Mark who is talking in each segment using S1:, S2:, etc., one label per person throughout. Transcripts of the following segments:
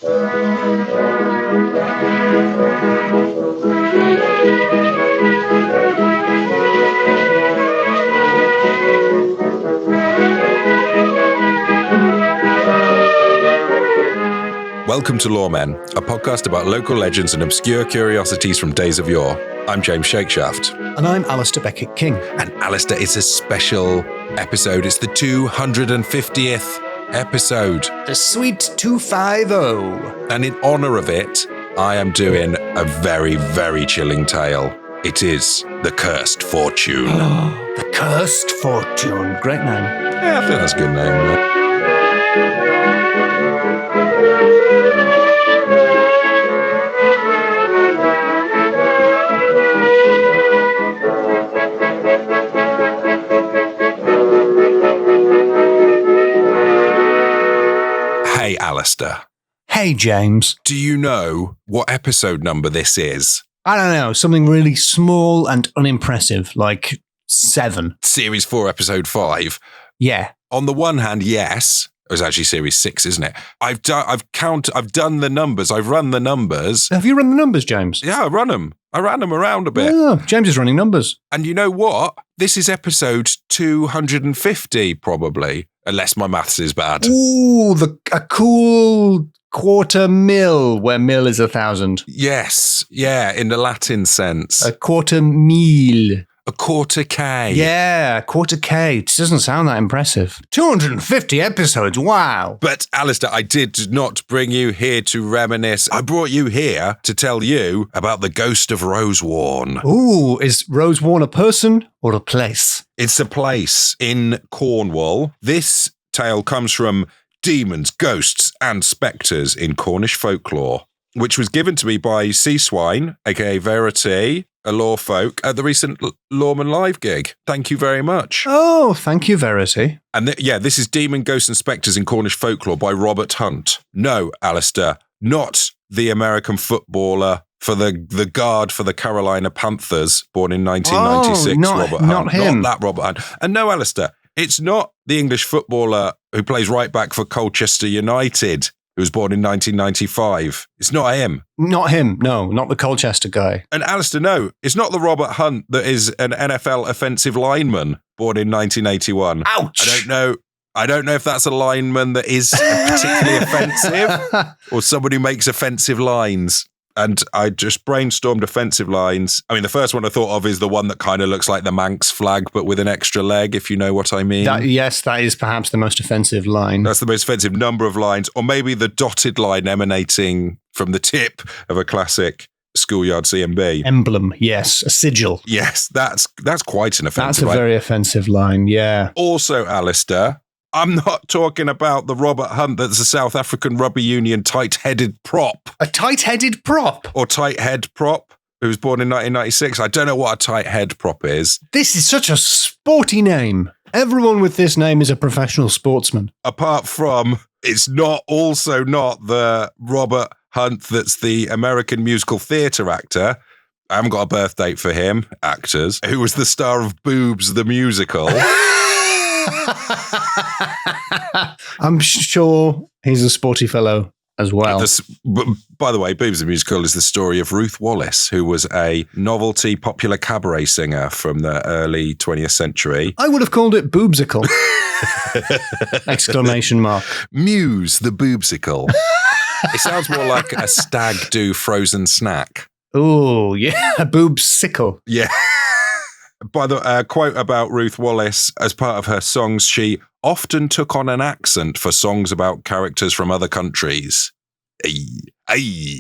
S1: Welcome to Loremen, a podcast about local legends and obscure curiosities from days of yore. I'm James Shakeshaft.
S2: And I'm Alasdair Beckett-King.
S1: And Alasdair, it's a special episode. It's the 250th episode.
S2: The sweet 250.
S1: And in honour of it, I am doing a very, very chilling tale. It is The Cursed Fortune.
S2: The Cursed Fortune. Great name.
S1: Yeah, I think that's a good name. Hey, Alasdair.
S2: Hey, James.
S1: Do you know what episode number this is?
S2: I don't know. Something really small and unimpressive, like 7.
S1: Series 4, episode 5.
S2: Yeah.
S1: On the one hand, yes. It was actually series 6, isn't it? I've done the numbers. I've run the numbers.
S2: Have you run the numbers, James?
S1: Yeah, I ran them around a bit.
S2: Oh, James is running numbers.
S1: And you know what? This is episode 250, probably. Unless my maths is bad.
S2: Ooh, a cool 250,000, where mil is 1,000.
S1: Yes, yeah, in the Latin sense.
S2: A 250,000.
S1: A quarter K.
S2: Yeah, 250,000. It doesn't sound that impressive. 250 episodes, wow.
S1: But Alasdair, I did not bring you here to reminisce. I brought you here to tell you about the ghost of Rosewarne.
S2: Ooh, is Rosewarne a person or a place?
S1: It's a place in Cornwall. This tale comes from demons, ghosts, and spectres in Cornish folklore, which was given to me by Sea Swine, aka Verity, a LoreFolk, at the recent Loremen live gig. Thank you very much.
S2: Oh, thank you, Verity.
S1: And this is Demon, Ghosts and Spectres in Cornish Folklore by Robert Hunt. No, Alasdair, not the American footballer for the guard for the Carolina Panthers, born in 1996, Robert Hunt.
S2: Not him.
S1: Not that Robert Hunt. And no, Alasdair, it's not the English footballer who plays right back for Colchester United, who was born in 1995. It's not him.
S2: Not him, no. Not the Colchester guy.
S1: And Alasdair, no, it's not the Robert Hunt that is an NFL offensive lineman born in 1981.
S2: Ouch!
S1: I don't know if that's a lineman that is particularly offensive or somebody who makes offensive lines. And I just brainstormed offensive lines. I mean, the first one I thought of is the one that kind of looks like the Manx flag, but with an extra leg, if you know what I mean.
S2: Yes, that is perhaps the most offensive line.
S1: That's the most offensive number of lines. Or maybe the dotted line emanating from the tip of a classic schoolyard CMB.
S2: Emblem, yes. A sigil.
S1: Yes, that's quite an offensive
S2: line. That's a very offensive line, yeah.
S1: Also, Alasdair, I'm not talking about the Robert Hunt that's a South African rugby union tight-headed prop.
S2: A tight-headed prop?
S1: Or tight head prop, who was born in 1996. I don't know what a tight head prop is.
S2: This is such a sporty name. Everyone with this name is a professional sportsman.
S1: Apart from, it's not the Robert Hunt that's the American musical theatre actor. I haven't got a birth date for him, actors, who was the star of Boobs the Musical.
S2: I'm sure he's a sporty fellow as well.
S1: By the way, Boobs the Musical is the story of Ruth Wallace, who was a novelty popular cabaret singer from the early 20th century.
S2: I would have called it Boobsicle! Exclamation mark.
S1: Muse the Boobsicle. It sounds more like a stag do frozen snack.
S2: Oh, yeah, a boobsicle.
S1: Yeah. By the quote about Ruth Wallace, as part of her songs, she often took on an accent for songs about characters from other countries.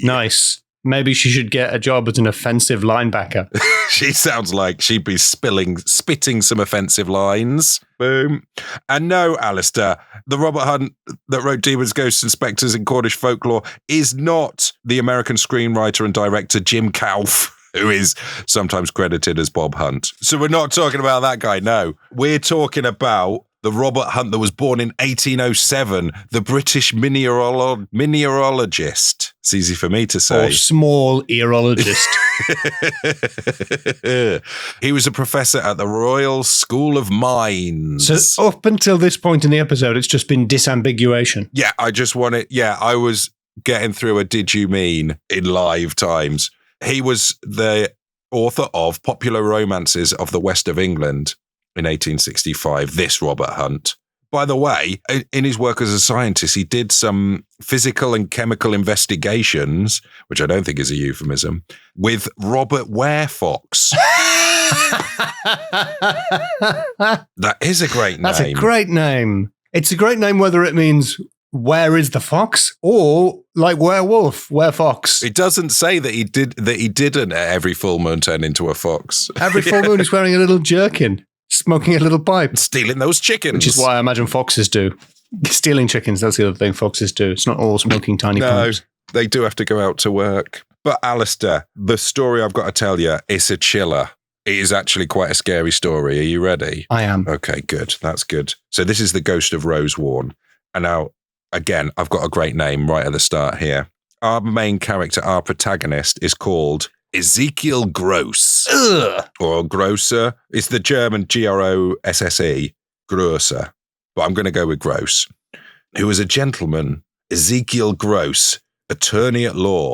S2: Nice. Maybe she should get a job as an offensive linebacker.
S1: She sounds like she'd be spitting some offensive lines. Boom. And no, Alasdair, the Robert Hunt that wrote Demons, Ghosts and Spectres in Cornish Folklore is not the American screenwriter and director Jim Kauf, who is sometimes credited as Bob Hunt. So we're not talking about that guy, no. We're talking about the Robert Hunt that was born in 1807, the British mineralogist. It's easy for me to say.
S2: Or small earologist.
S1: He was a professor at the Royal School of Mines.
S2: So up until this point in the episode, it's just been disambiguation.
S1: Yeah, I just want it. Yeah, I was getting through a did you mean in live times. He was the author of Popular Romances of the West of England in 1865, this Robert Hunt. By the way, in his work as a scientist, he did some physical and chemical investigations, which I don't think is a euphemism, with Robert LoreFolk. That is a great name.
S2: That's a great name. It's a great name whether it means where is the fox or like werewolf, fox.
S1: It doesn't say that he didn't at every full moon turn into a fox.
S2: Every full moon he's wearing a little jerkin, smoking a little pipe.
S1: Stealing those chickens.
S2: Which is why I imagine foxes do. Stealing chickens, that's the other thing foxes do. It's not all smoking tiny pipes.
S1: No, they do have to go out to work. But Alasdair, the story I've got to tell you, it's a chiller. It is actually quite a scary story. Are you ready?
S2: I am.
S1: Okay, good. That's good. So this is the Ghost of Rosewarne. And now, again, I've got a great name right at the start here. Our main character, our protagonist, is called Ezekiel Gross.
S2: Ugh.
S1: Or Grosser. It's the German Grosse, Grosser. But I'm going to go with Gross. Who was a gentleman, Ezekiel Gross, attorney at law.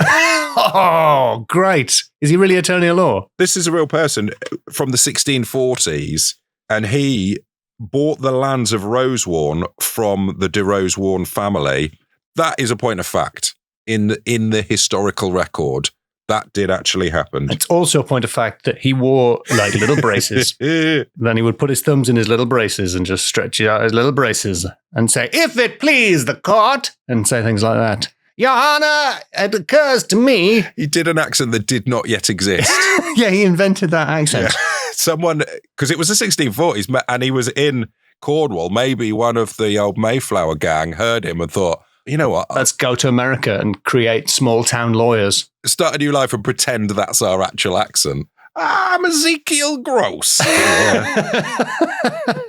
S2: Oh, great. Is he really attorney at law?
S1: This is a real person from the 1640s, and he bought the lands of Rosewarne from the de Rosewarne family. That is a point of fact in the historical record. That did actually happen.
S2: It's also a point of fact that he wore like little braces. Then he would put his thumbs in his little braces and just stretch out his little braces and say, "If it please the court," and say things like that. "Your Honor, it occurs to me."
S1: He did an accent that did not yet exist.
S2: Yeah, he invented that accent.
S1: Yeah. Someone, because it was the 1640s, and he was in Cornwall. Maybe one of the old Mayflower gang heard him and thought, you know what?
S2: Let's go to America and create small town lawyers.
S1: Start a new life and pretend that's our actual accent. I'm Ezekiel Gross.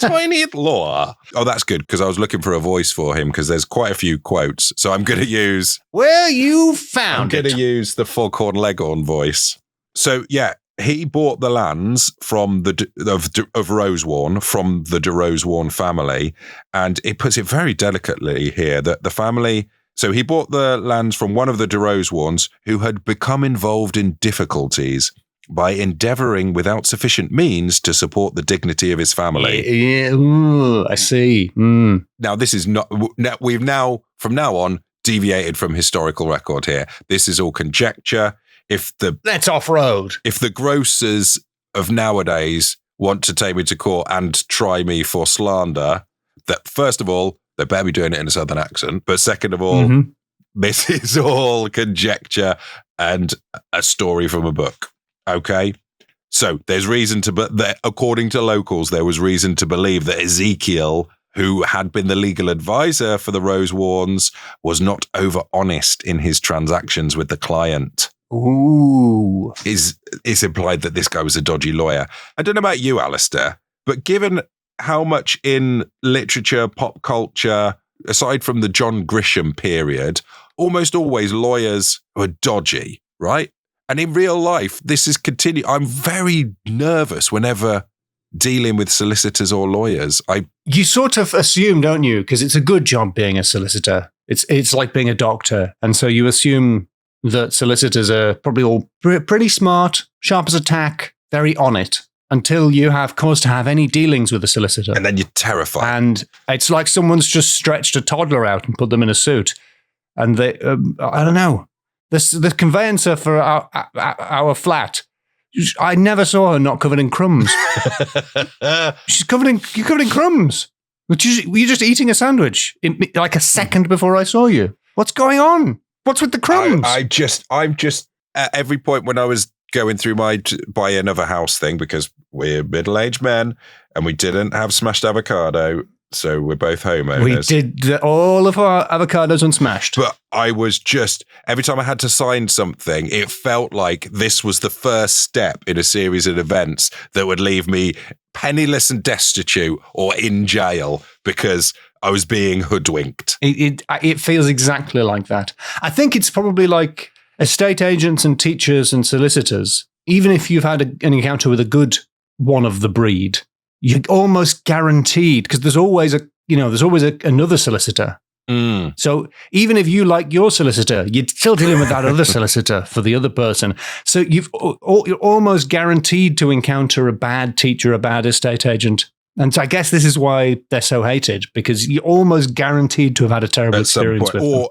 S1: Tiny at law. Oh, that's good, because I was looking for a voice for him, because there's quite a few quotes. So I'm going to use...
S2: Well, you found it.
S1: I'm going to use the Foghorn Leghorn voice. So, yeah, he bought the lands from of Rosewarne, from the de Rosewarne family, and it puts it very delicately here that the family... So he bought the lands from one of the de Rosewarnes who had become involved in difficulties by endeavouring without sufficient means to support the dignity of his family.
S2: Yeah, ooh, I see. Mm.
S1: Now, this is not... We've now, from now on, deviated from historical record here. This is all conjecture.
S2: Let's off-road.
S1: If the grocers of nowadays want to take me to court and try me for slander, that first of all, they better be doing it in a southern accent. But second of all, This is all conjecture and a story from a book. Okay? So there's reason to, according to locals, there was reason to believe that Ezekiel, who had been the legal advisor for the Rosewarnes, was not over honest in his transactions with the client.
S2: Ooh.
S1: It's implied that this guy was a dodgy lawyer. I don't know about you, Alasdair, but given how much in literature, pop culture, aside from the John Grisham period, almost always lawyers were dodgy, right? And in real life, this is continuing. I'm very nervous whenever dealing with solicitors or lawyers.
S2: You sort of assume, don't you? Because it's a good job being a solicitor. It's like being a doctor. And so you assume that solicitors are probably all pretty smart, sharp as a tack, very on it, until you have cause to have any dealings with a solicitor.
S1: And then you're terrified.
S2: And it's like someone's just stretched a toddler out and put them in a suit. And they, I don't know, the conveyancer for our flat, I never saw her not covered in crumbs. You're covered in crumbs. Were you just eating a sandwich like a second before I saw you? What's going on? What's with the crumbs?
S1: I'm just at every point when I was going through my buy another house thing, because we're middle-aged men and we didn't have smashed avocado, so we're both homeowners.
S2: We did all of our avocados unsmashed.
S1: But I was just, every time I had to sign something, it felt like this was the first step in a series of events that would leave me penniless and destitute or in jail because I was being hoodwinked.
S2: It feels exactly like that. I think it's probably like estate agents and teachers and solicitors. Even if you've had an encounter with a good one of the breed, you're almost guaranteed, because there's always another solicitor So even if you like your solicitor, you're still dealing with that other solicitor for the other person. So you're almost guaranteed to encounter a bad teacher, a bad estate agent. And so I guess this is why they're so hated, because you're almost guaranteed to have had a terrible experience with them.
S1: Or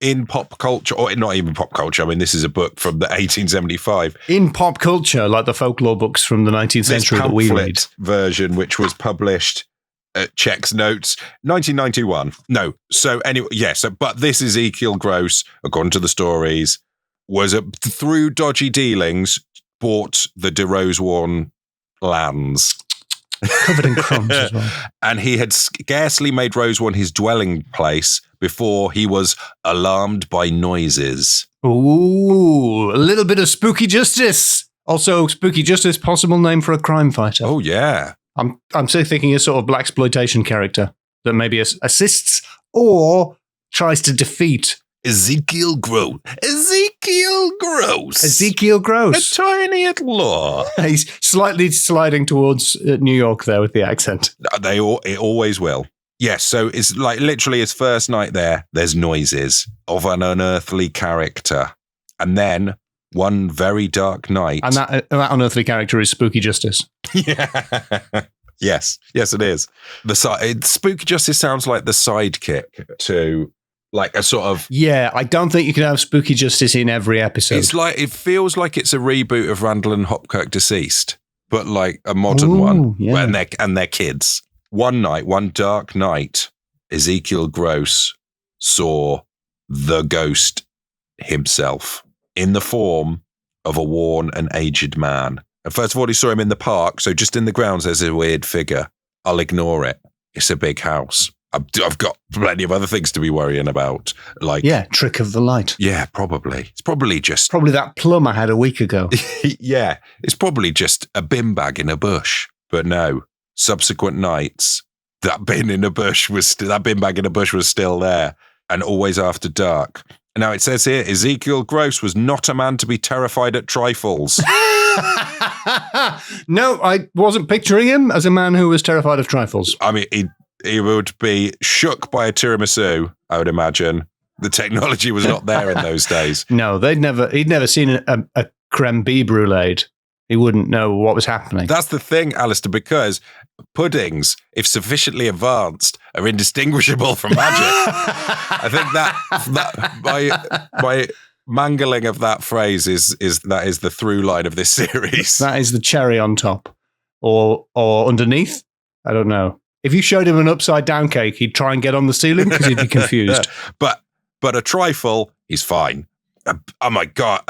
S1: in pop culture, or not even pop culture. I mean, this is a book from the 1875.
S2: In pop culture, like the folklore books from the 19th century that we read.
S1: Version, which was published at Check's Notes, 1991. No. So anyway, but this Ezekiel Gross, according to the stories, was through dodgy dealings, bought the de Rosewarne lands.
S2: Covered in crumbs as well.
S1: And he had scarcely made Rosewarne his dwelling place before he was alarmed by noises.
S2: Ooh, a little bit of spooky justice. Also, spooky justice, possible name for a crime fighter.
S1: Oh, yeah.
S2: I'm still thinking a sort of blaxploitation character that maybe assists or tries to defeat
S1: Ezekiel Gross. Ezekiel Gross.
S2: Ezekiel Gross.
S1: A tiny law.
S2: He's slightly sliding towards New York there with the accent.
S1: It always will. Yes, so it's like literally his first night there, there's noises of an unearthly character. And then one very dark night.
S2: And that unearthly character is Spooky Justice.
S1: Yeah. Yes, it is. Spooky Justice sounds like the sidekick to like a sort of...
S2: Yeah, I don't think you can have Spooky Justice in every episode.
S1: It feels like it's a reboot of Randall and Hopkirk Deceased, but like a modern one,
S2: yeah.
S1: and they're kids. One dark night, Ezekiel Gross saw the ghost himself in the form of a worn and aged man. And first of all, he saw him in the park, so just in the grounds, there's a weird figure. I'll ignore it. It's a big house. I've got plenty of other things to be worrying about. Like,
S2: trick of the light.
S1: Yeah, probably. It's probably
S2: that plum I had a week ago.
S1: Yeah, it's probably just a bin bag in a bush. But no, subsequent nights, that bin bag in a bush was still there, and always after dark. Now it says here, Ezekiel Gross was not a man to be terrified at trifles.
S2: No, I wasn't picturing him as a man who was terrified of trifles.
S1: I mean, he would be shook by a tiramisu, I would imagine. The technology was not there in those days.
S2: No, he'd never seen a creme bee brulee. He wouldn't know what was happening.
S1: That's the thing, Alasdair, because puddings, if sufficiently advanced, are indistinguishable from magic. I think that my mangling of that phrase is the through line of this series.
S2: That is the cherry on top, or underneath. I don't know. If you showed him an upside down cake, he'd try and get on the ceiling because he'd be confused.
S1: But a trifle, he's fine. Oh my God!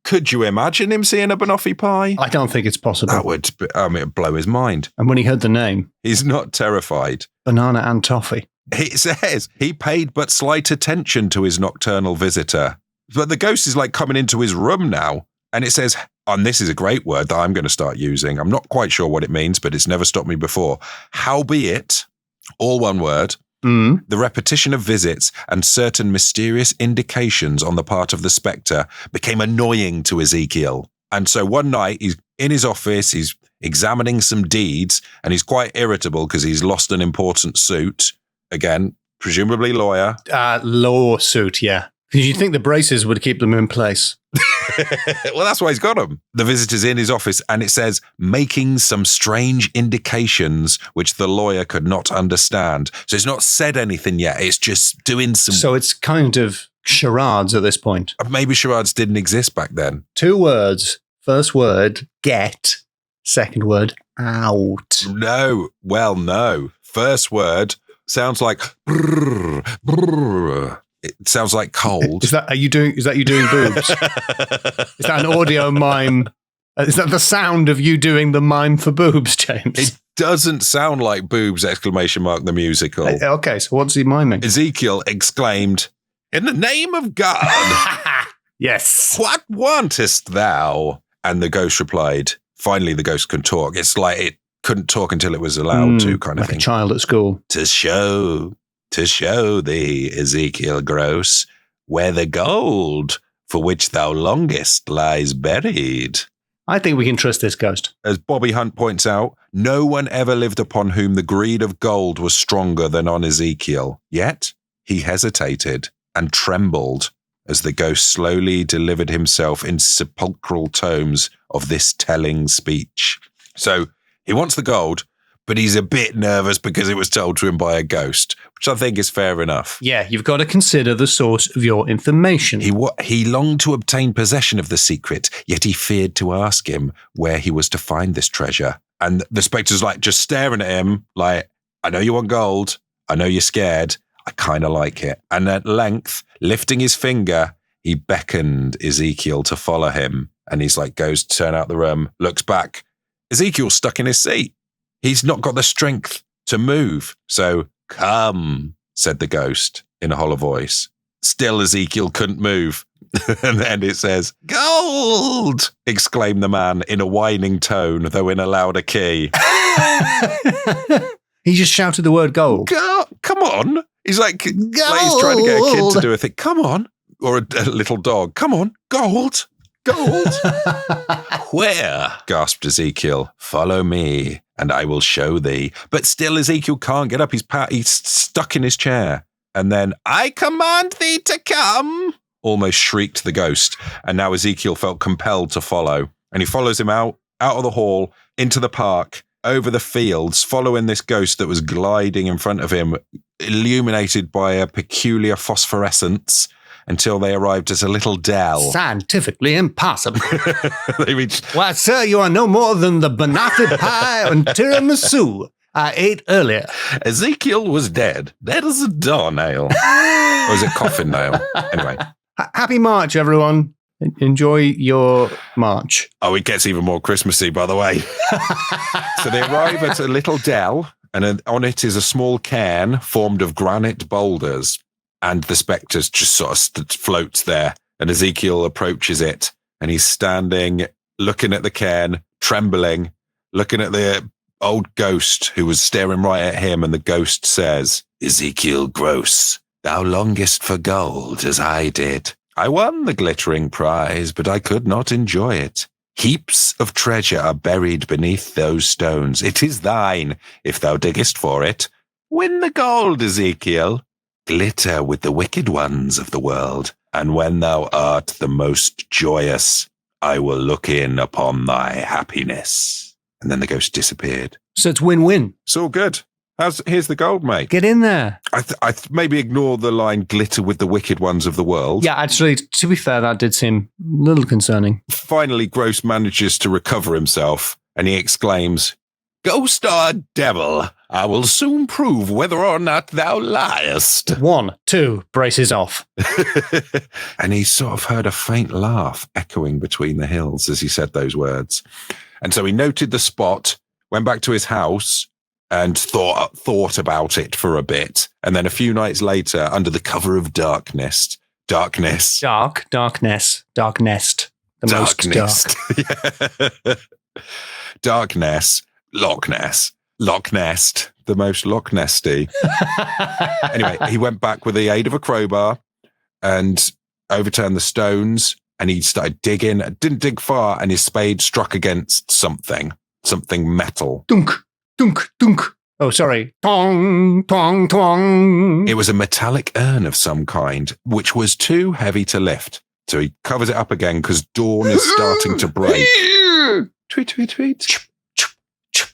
S1: Could you imagine him seeing a banoffee pie?
S2: I don't think it's possible.
S1: That would it'd blow his mind.
S2: And when he heard the name,
S1: he's not terrified.
S2: Banana and toffee.
S1: It says he paid but slight attention to his nocturnal visitor. But the ghost is like coming into his room now. And it says, and this is a great word that I'm going to start using. I'm not quite sure what it means, but it's never stopped me before. Howbeit, all one word, the repetition of visits and certain mysterious indications on the part of the spectre became annoying to Ezekiel. And so one night he's in his office, he's examining some deeds, and he's quite irritable because he's lost an important suit. Again, presumably lawyer.
S2: Lawsuit, yeah. Because you think the braces would keep them in place.
S1: Well, that's why he's got them. The visitor's in his office, and it says, making some strange indications which the lawyer could not understand. So it's not said anything yet. It's just doing some...
S2: So it's kind of charades at this point.
S1: Maybe charades didn't exist back then.
S2: 2 words. First word, get. Second word, out.
S1: No. Well, no. First word sounds like... brrr, brrr. It sounds like cold.
S2: Is that you doing boobs? Is that an audio mime? Is that the sound of you doing the mime for boobs, James?
S1: It doesn't sound like boobs! ! The musical.
S2: Okay, so what's he miming?
S1: Ezekiel exclaimed, "In the name of God,
S2: yes.
S1: What wantest thou?" And the ghost replied. Finally, the ghost can talk. It's like it couldn't talk until it was allowed to, kind of
S2: like
S1: thing.
S2: A child at school.
S1: To show thee, Ezekiel Gross, where the gold for which thou longest lies buried.
S2: I think we can trust this ghost.
S1: As Bobby Hunt points out, No one ever lived upon whom the greed of gold was stronger than on Ezekiel. Yet he hesitated and trembled as the ghost slowly delivered himself in sepulchral tones of this telling speech. So he wants the gold, but he's a bit nervous because it was told to him by a ghost, which I think is fair enough.
S2: Yeah, you've got to consider the source of your information.
S1: He longed to obtain possession of the secret, yet he feared to ask him where he was to find this treasure. And the spectre's like just staring at him like, I know you want gold. I know you're scared. I kind of like it. And at length, lifting his finger, he beckoned Ezekiel to follow him. And he's like, goes to turn out the room, looks back. Ezekiel's stuck in his seat. He's not got the strength to move. So, come, said the ghost in a hollow voice. Still, Ezekiel couldn't move. And then it says, gold, exclaimed the man in a whining tone, though in a louder key.
S2: He just shouted the word gold.
S1: Come on. He's like he's trying to get a kid to do a thing. Come on. Or a little dog. Come on. Gold. Gold. Where? Gasped Ezekiel. Follow me, and I will show thee. But still Ezekiel can't get up. He's stuck in his chair. And then, I command thee to come, almost shrieked the ghost. And now Ezekiel felt compelled to follow. And he follows him out of the hall, into the park, over the fields, following this ghost that was gliding in front of him, illuminated by a peculiar phosphorescence, until they arrived at a little dell.
S2: Scientifically impossible.
S1: They reached...
S2: Why, sir, you are no more than the banoffee pie and tiramisu I ate earlier.
S1: Ezekiel was dead. Dead as a doornail. Or was it coffin nail? Anyway.
S2: Happy March, everyone. Enjoy your March.
S1: Oh, it gets even more Christmassy, by the way. So they arrive at a little dell, and on it is a small cairn formed of granite boulders. And the spectre just sort of floats there. And Ezekiel approaches it. And he's standing, looking at the cairn, trembling, looking at the old ghost who was staring right at him. And the ghost says, Ezekiel Gross, thou longest for gold as I did. I won the glittering prize, but I could not enjoy it. Heaps of treasure are buried beneath those stones. It is thine, if thou diggest for it. Win the gold, Ezekiel. Glitter with the wicked ones of the world, and when thou art the most joyous, I will look in upon thy happiness. And then the ghost disappeared.
S2: So it's win-win.
S1: It's all good. Here's the gold, mate.
S2: Get in there.
S1: I maybe ignore the line glitter with the wicked ones of the world.
S2: Yeah, actually, to be fair, that did seem a little concerning.
S1: Finally, Gross manages to recover himself, and he exclaims, Ghost or devil, I will soon prove whether or not thou liest.
S2: 1, 2, braces off.
S1: And he sort of heard a faint laugh echoing between the hills as he said those words. And so he noted the spot, went back to his house, and thought about it for a bit. And then a few nights later, under the cover of darkness.
S2: Darkness. The most dark.
S1: Darkness. Loch Ness, the most Loch Nessy. Anyway, he went back with the aid of a crowbar and overturned the stones, and he started digging. Didn't dig far, and his spade struck against something metal.
S2: Dunk, dunk, dunk. Oh, sorry. Tong, tong, tong.
S1: It was a metallic urn of some kind, which was too heavy to lift. So he covers it up again because dawn is starting to break. Tweet, tweet, tweet.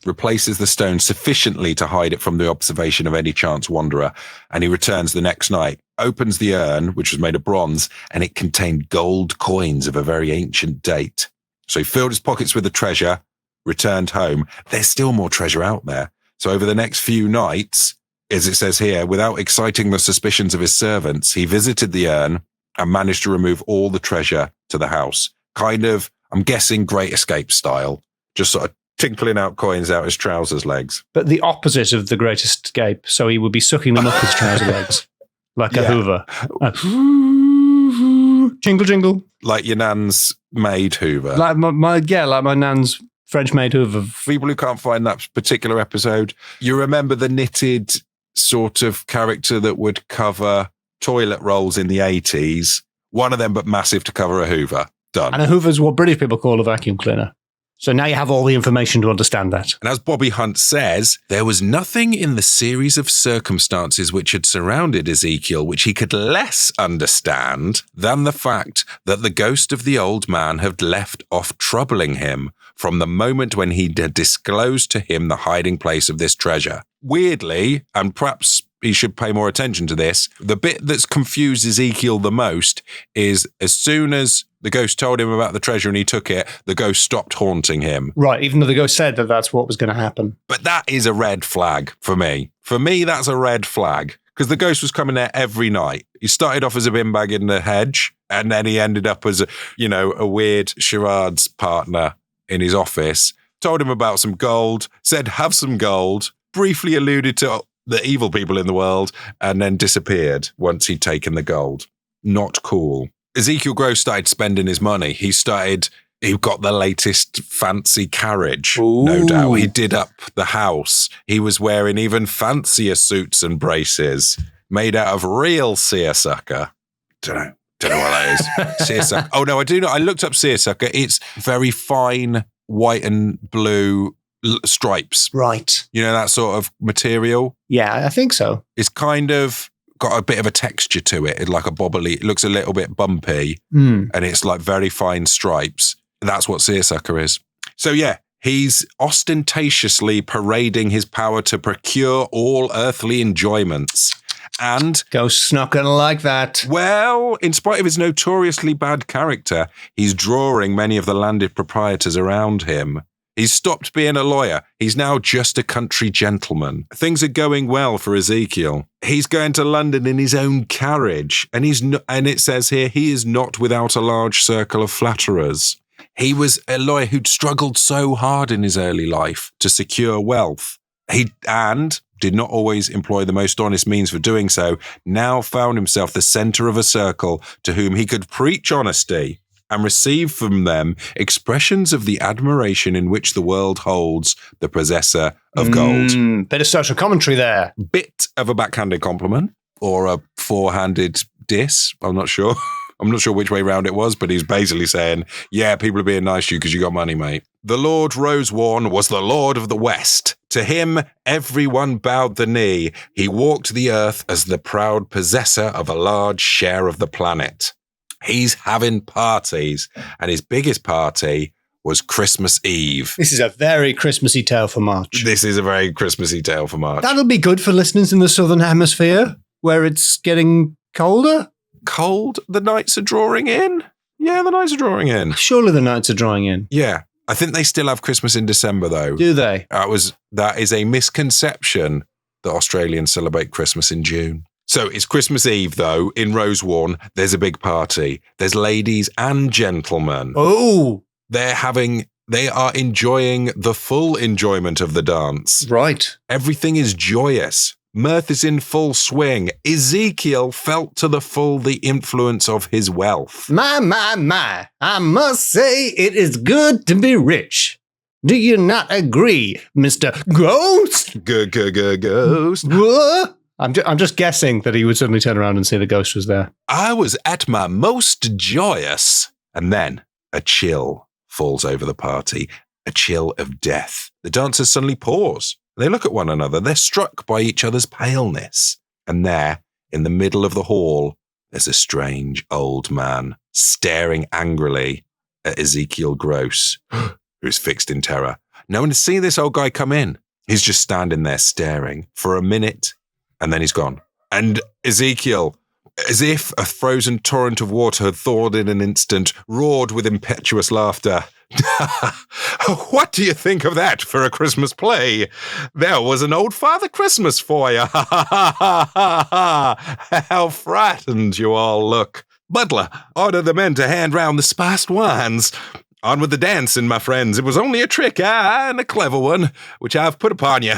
S1: Replaces the stone sufficiently to hide it from the observation of any chance wanderer, and he returns the next night, opens the urn, which was made of bronze, and it contained gold coins of a very ancient date. So he filled his pockets with the treasure, returned home. There's still more treasure out there. So over the next few nights, as it says here, without exciting the suspicions of his servants, he visited the urn and managed to remove all the treasure to the house. Kind of, I'm guessing, Great Escape style, just sort of tinkling out coins out his trousers legs.
S2: But the opposite of the Great Escape, so he would be sucking them up his trouser legs. Like a Hoover. Jingle, jingle.
S1: Like your nan's maid Hoover.
S2: Like my nan's French maid Hoover.
S1: People who can't find that particular episode, you remember the knitted sort of character that would cover toilet rolls in the 80s? One of them, but massive to cover a Hoover. Done.
S2: And a Hoover's what British people call a vacuum cleaner. So now you have all the information to understand that.
S1: And as Bobby Hunt says, there was nothing in the series of circumstances which had surrounded Ezekiel which he could less understand than the fact that the ghost of the old man had left off troubling him from the moment when he had disclosed to him the hiding place of this treasure. Weirdly, and perhaps he should pay more attention to this, the bit that's confused Ezekiel the most is as soon as the ghost told him about the treasure and he took it, the ghost stopped haunting him.
S2: Right, even though the ghost said that that's what was going to happen.
S1: But that is a red flag for me. For me, that's a red flag. Because the ghost was coming there every night. He started off as a bin bag in the hedge, and then he ended up as a weird charades partner in his office. Told him about some gold, said, have some gold, briefly alluded to the evil people in the world, and then disappeared once he'd taken the gold. Not cool. Ezekiel Gross started spending his money. He got the latest fancy carriage, no doubt. He did up the house. He was wearing even fancier suits and braces made out of real seersucker. Don't know what that is. Seersucker. Oh, no, I do know. I looked up seersucker. It's very fine white and blue stripes.
S2: Right.
S1: You know, that sort of material?
S2: Yeah, I think so.
S1: It's kind of got a bit of a texture to it. It's like a bobbly. It looks a little bit bumpy, and it's like very fine stripes. That's what seersucker is. So yeah, he's ostentatiously parading his power to procure all earthly enjoyments. And
S2: Ghost's not going to like that.
S1: Well, in spite of his notoriously bad character, he's drawing many of the landed proprietors around him. He's stopped being a lawyer. He's now just a country gentleman. Things are going well for Ezekiel. He's going to London in his own carriage. And it says here, he is not without a large circle of flatterers. He was a lawyer who'd struggled so hard in his early life to secure wealth. He did not always employ the most honest means for doing so, now found himself the center of a circle to whom he could preach honesty and receive from them expressions of the admiration in which the world holds the possessor of gold.
S2: Bit of social commentary there.
S1: Bit of a backhanded compliment or a forehanded diss. I'm not sure. I'm not sure which way round it was, but he's basically saying, yeah, people are being nice to you because you got money, mate. The Lord Rosewarne was the Lord of the West. To him, everyone bowed the knee. He walked the earth as the proud possessor of a large share of the planet. He's having parties, and his biggest party was Christmas Eve.
S2: This is a very Christmassy tale for March.
S1: This is a very Christmassy tale for March.
S2: That'll be good for listeners in the Southern Hemisphere, where it's getting colder.
S1: Cold? The nights are drawing in? Yeah, the nights are drawing in.
S2: Surely the nights are drawing in.
S1: Yeah. I think they still have Christmas in December, though.
S2: Do they?
S1: That is a misconception that Australians celebrate Christmas in June. So it's Christmas Eve, though, in Rosewarne. There's a big party. There's ladies and gentlemen.
S2: Oh!
S1: They are enjoying the full enjoyment of the dance.
S2: Right.
S1: Everything is joyous. Mirth is in full swing. Ezekiel felt to the full the influence of his wealth.
S2: My. I must say it is good to be rich. Do you not agree, Mr. Ghost?
S1: Ghost.
S2: What? I'm just guessing that he would suddenly turn around and see the ghost was there.
S1: I was at my most joyous. And then a chill falls over the party, a chill of death. The dancers suddenly pause. They look at one another. They're struck by each other's paleness. And there, in the middle of the hall, there's a strange old man staring angrily at Ezekiel Gross, who's fixed in terror. No one has seen this old guy come in. He's just standing there staring for a minute, and then he's gone. And Ezekiel, as if a frozen torrent of water had thawed in an instant, roared with impetuous laughter. What do you think of that for a Christmas play? There was an old Father Christmas for you. How frightened you all look. Butler, order the men to hand round the spiced wines. On with the dancing, my friends. It was only a trick, and a clever one, which I've put upon you.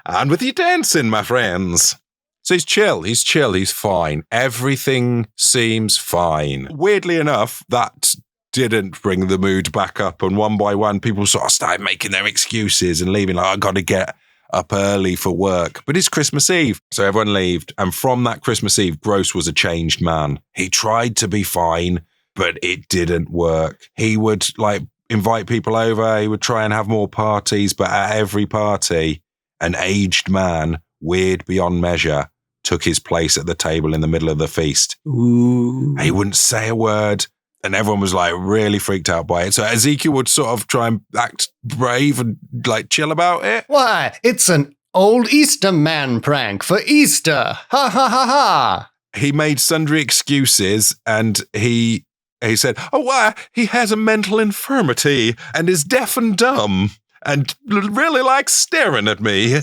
S1: On with your dancing, my friends. So he's chill, he's fine. Everything seems fine. Weirdly enough, that didn't bring the mood back up, and one by one, people sort of started making their excuses and leaving, like, I got to get up early for work. But it's Christmas Eve, so everyone left, and from that Christmas Eve, Gross was a changed man. He tried to be fine, but it didn't work. He would, invite people over. He would try and have more parties, but at every party, an aged man, weird beyond measure, took his place at the table in the middle of the feast.
S2: Ooh.
S1: He wouldn't say a word, and everyone was like really freaked out by it. So Ezekiel would sort of try and act brave and like chill about it.
S2: Why, it's an old Easter man prank for Easter. Ha ha ha ha.
S1: He made sundry excuses, and he said, he has a mental infirmity and is deaf and dumb and really likes staring at me.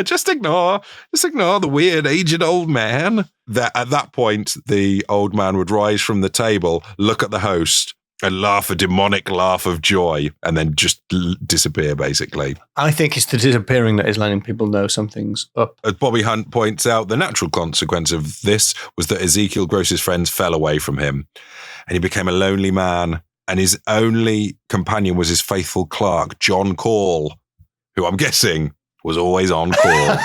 S1: Just ignore the weird aged old man. At that point, the old man would rise from the table, look at the host, and laugh a demonic laugh of joy, and then just disappear, basically.
S2: I think it's the disappearing that is letting people know something's up.
S1: As Bobby Hunt points out, the natural consequence of this was that Ezekiel Gross's friends fell away from him, and he became a lonely man, and his only companion was his faithful clerk, John Call, who I'm guessing was always on call.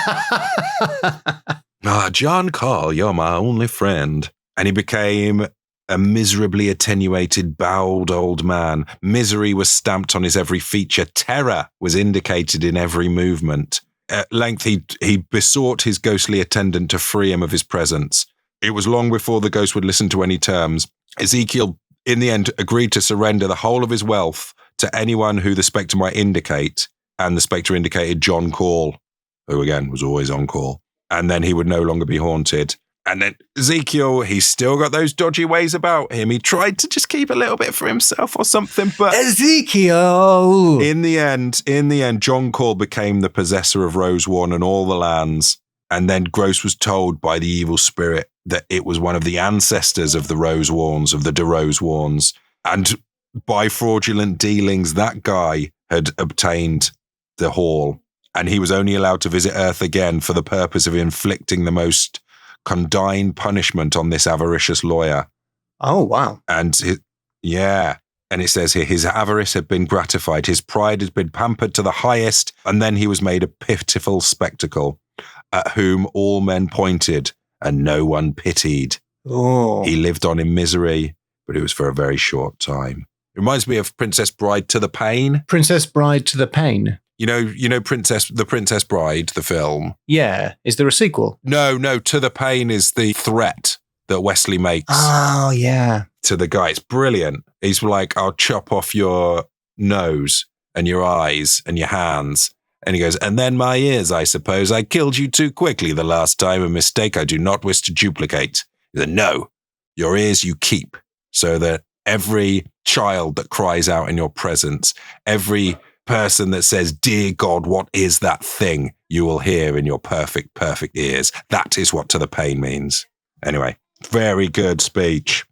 S1: John Call, you're my only friend. And he became a miserably attenuated, bowed old man. Misery was stamped on his every feature. Terror was indicated in every movement. At length, he besought his ghostly attendant to free him of his presence. It was long before the ghost would listen to any terms. Ezekiel, in the end, agreed to surrender the whole of his wealth to anyone who the spectre might indicate. And the spectre indicated John Call, who again was always on call. And then he would no longer be haunted. And then Ezekiel, he's still got those dodgy ways about him. He tried to just keep a little bit for himself or something, but
S2: Ezekiel!
S1: In the end, John Call became the possessor of Rosewarne and all the lands. And then Gross was told by the evil spirit that it was one of the ancestors of the Rosewarnes, of the de Rosewarnes. And by fraudulent dealings, that guy had obtained the hall, and he was only allowed to visit Earth again for the purpose of inflicting the most condign punishment on this avaricious lawyer.
S2: Oh, wow.
S1: And and it says here, his avarice had been gratified, his pride had been pampered to the highest, and then he was made a pitiful spectacle, at whom all men pointed, and no one pitied.
S2: Oh.
S1: He lived on in misery, but it was for a very short time. It reminds me of Princess Bride to the Pain.
S2: Princess Bride to the Pain?
S1: You know, The Princess Bride, the film.
S2: Yeah. Is there a sequel?
S1: No, To the Pain is the threat that Wesley makes.
S2: Oh, yeah.
S1: To the guy. It's brilliant. He's like, I'll chop off your nose and your eyes and your hands. And he goes, and then my ears, I suppose. I killed you too quickly the last time, a mistake I do not wish to duplicate. He said, no, your ears you keep, so that every child that cries out in your presence, every person that says, dear God, what is that thing, you will hear in your perfect ears. That is what to the pain means. Anyway, very good speech.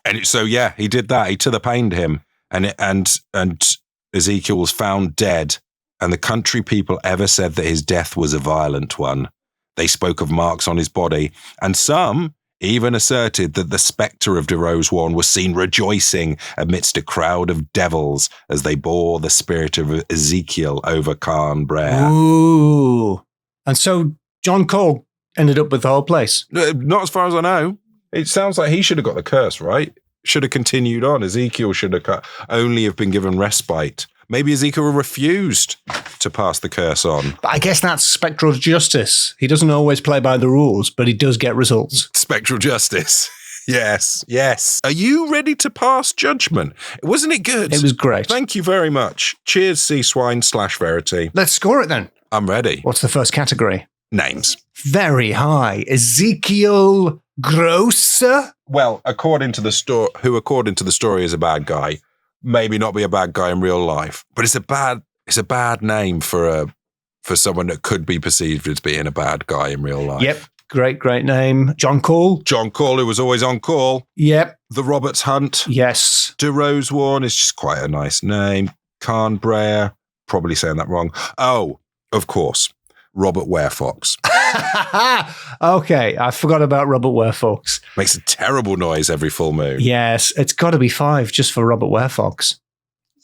S1: And he did that. He to the pained him. And Ezekiel was found dead. And the country people ever said that his death was a violent one. They spoke of marks on his body. And some even asserted that the spectre of de Rosewarne was seen rejoicing amidst a crowd of devils as they bore the spirit of Ezekiel over Cornwall.
S2: Ooh. And so John Cole ended up with the whole place?
S1: Not as far as I know. It sounds like he should have got the curse, right? Should have continued on. Ezekiel should have only have been given respite. Maybe Ezekiel refused to pass the curse on.
S2: But I guess that's spectral justice. He doesn't always play by the rules, but he does get results.
S1: Spectral justice. Yes. Are you ready to pass judgment? Wasn't it good?
S2: It was great.
S1: Thank you very much. Cheers, Sea Swine / Verity.
S2: Let's score it then.
S1: I'm ready.
S2: What's the first category?
S1: Names.
S2: Very high. Ezekiel Gross?
S1: Well, according to the story is a bad guy. Maybe not be a bad guy in real life, but it's a bad name for someone that could be perceived as being a bad guy in real life.
S2: Yep. Great name. John Call, who was always on call. Yep.
S1: The Roberts Hunt.
S2: Yes.
S1: De Rosewarne is just quite a nice name. Cornwall, probably saying that wrong. Oh, of course, Robert Werefox.
S2: Okay, I forgot about Robert Werefox.
S1: Makes a terrible noise every full moon.
S2: Yes, it's got to be 5 just for Robert Werefox.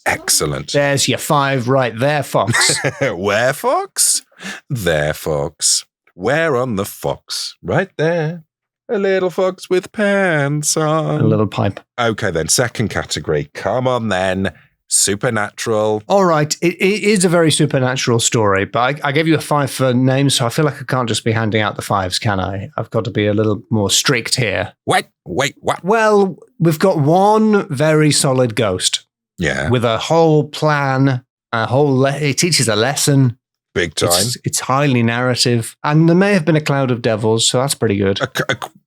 S1: Excellent.
S2: There's your 5 right there, Fox.
S1: Werefox? There, Fox. Where on the fox? Right there. A little fox with pants on.
S2: A little pipe.
S1: Okay, then. Second category. Come on, then. supernatural.
S2: All right, it is a very supernatural story, but I gave you a 5 for names, so I feel like I can't just be handing out the 5s, can I? I've got to be a little more strict here.
S1: Wait, what?
S2: Well, we've got one very solid ghost.
S1: Yeah.
S2: With a whole plan, it teaches a lesson.
S1: Big time.
S2: It's highly narrative. And there may have been a cloud of devils, so that's pretty good.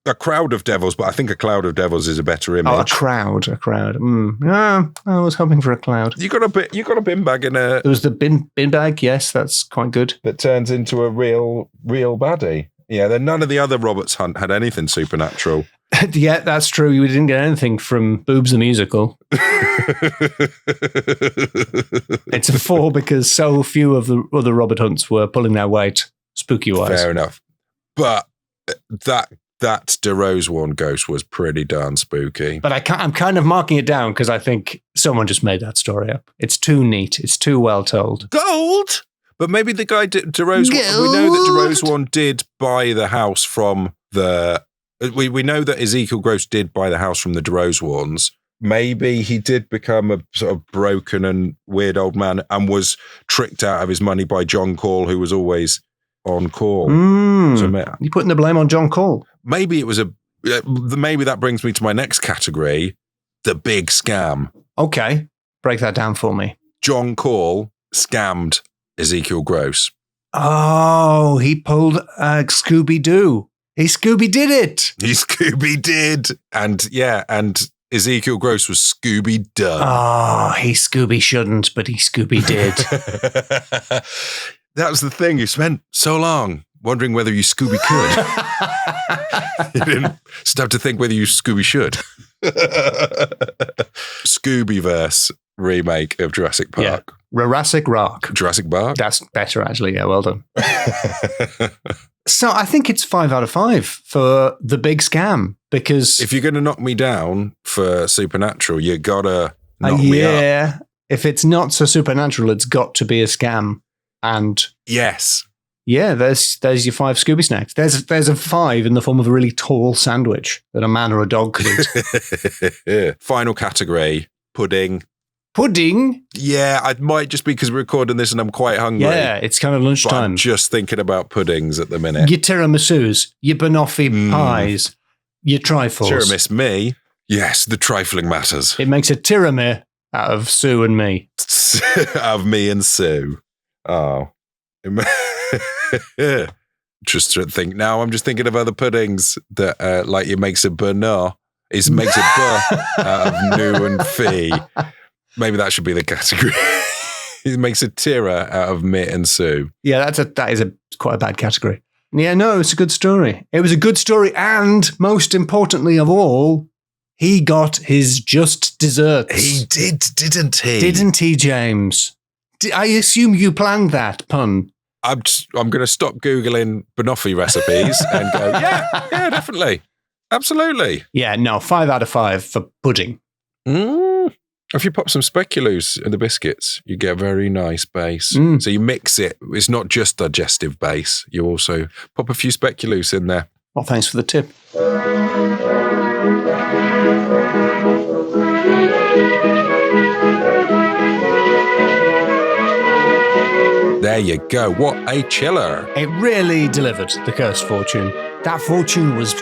S1: A crowd of devils, but I think a cloud of devils is a better image.
S2: Oh, a crowd. Yeah, I was hoping for a cloud.
S1: You got a bin bag in a...
S2: It was the bin bag, yes, that's quite good.
S1: That turns into a real baddie. Yeah, then none of the other Roberts Hunt had anything supernatural.
S2: Yeah, that's true. We didn't get anything from Boobs the Musical. It's a 4 because so few of the other Robert Hunts were pulling their weight, spooky-wise.
S1: Fair enough. But that DeRose one ghost was pretty darn spooky.
S2: But I'm kind of marking it down because I think someone just made that story up. It's too neat. It's too well told.
S1: Gold! But maybe the guy DeRose... We know that DeRose one did buy the house from the... We know that Ezekiel Gross did buy the house from the DeRose ones. Maybe he did become a sort of broken and weird old man and was tricked out of his money by John Call, who was always on call.
S2: So you're putting the blame on John Call.
S1: Maybe it was maybe that brings me to my next category, the big scam.
S2: Okay, break that down for me.
S1: John Call scammed Ezekiel Gross.
S2: Oh, he pulled Scooby-Doo. He Scooby-did it.
S1: He Scooby-did. And Ezekiel Gross was Scooby-done.
S2: Oh, he Scooby shouldn't, but he Scooby-did.
S1: That was the thing. You spent so long wondering whether you Scooby could. You didn't have to think whether you Scooby should. Scoobyverse remake of Jurassic Park.
S2: Yeah. Jurassic Rock.
S1: Jurassic Park?
S2: That's better, actually. Yeah, well done. So I think it's 5 out of 5 for the big scam because...
S1: If you're going to knock me down for supernatural, you got to knock me up.
S2: Yeah. If it's not so supernatural, it's got to be a scam. And...
S1: Yes.
S2: Yeah, there's your 5 Scooby snacks. There's a 5 in the form of a really tall sandwich that a man or a dog could eat.
S1: Final category, pudding.
S2: Pudding?
S1: Yeah, it might just be because we're recording this and I'm quite hungry.
S2: Yeah, it's kind of lunchtime.
S1: But I'm just thinking about puddings at the minute.
S2: Your tiramisus, your banoffee pies, your trifles.
S1: Tiramisu me. Yes, the trifling matters.
S2: It makes a tiramisu out of Sue and me.
S1: Out of me and Sue. Oh. Just to think now, I'm just thinking of other puddings that like it makes a burnout. It makes a bur out of new and fee. Maybe that should be the category. It makes a tira out of Mitt and Sue.
S2: Yeah, that is quite a bad category. Yeah, no, it's a good story. It was a good story, and most importantly of all, he got his just desserts.
S1: He did, didn't he?
S2: Didn't he, James? I assume you planned that pun.
S1: I'm going to stop Googling banoffee recipes and go, yeah, definitely. Absolutely.
S2: Yeah, no, 5 out of 5 for pudding.
S1: If you pop some speculoos in the biscuits, you get a very nice base. So you mix it. It's not just digestive base. You also pop a few speculoos in there.
S2: Well, thanks for the tip.
S1: There you go. What a chiller.
S2: It really delivered, the cursed fortune. That fortune was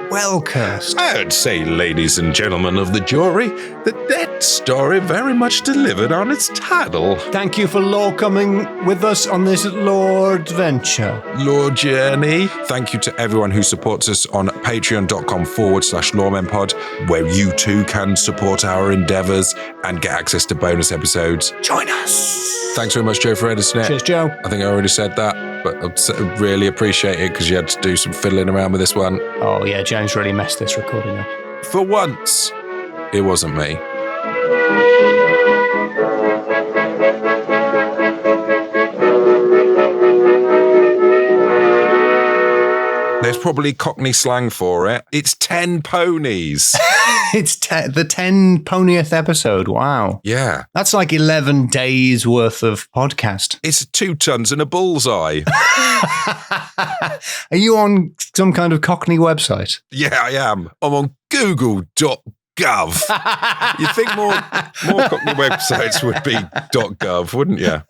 S2: well cursed.
S1: I'd say, ladies and gentlemen of the jury, that story very much delivered on its title.
S2: Thank you for lore coming with us on this lore adventure.
S1: Lore journey. Thank you to everyone who supports us on patreon.com/LoremenPod, where you too can support our endeavors and get access to bonus episodes.
S2: Join us.
S1: Thanks very much, Joe, for editing it.
S2: Cheers, Joe.
S1: I think I already said that, but I really appreciate it because you had to do some fiddling around with this one.
S2: Oh, yeah, James really messed this recording up.
S1: For once, it wasn't me. There's probably Cockney slang for it. It's 10 ponies.
S2: It's the 10 ponieth episode. Wow.
S1: Yeah.
S2: That's like 11 days worth of podcast.
S1: It's 2 tons and a bullseye.
S2: Are you on some kind of Cockney website?
S1: Yeah, I am. I'm on Google.com. .gov. You think more Cockney websites would be .gov, wouldn't you?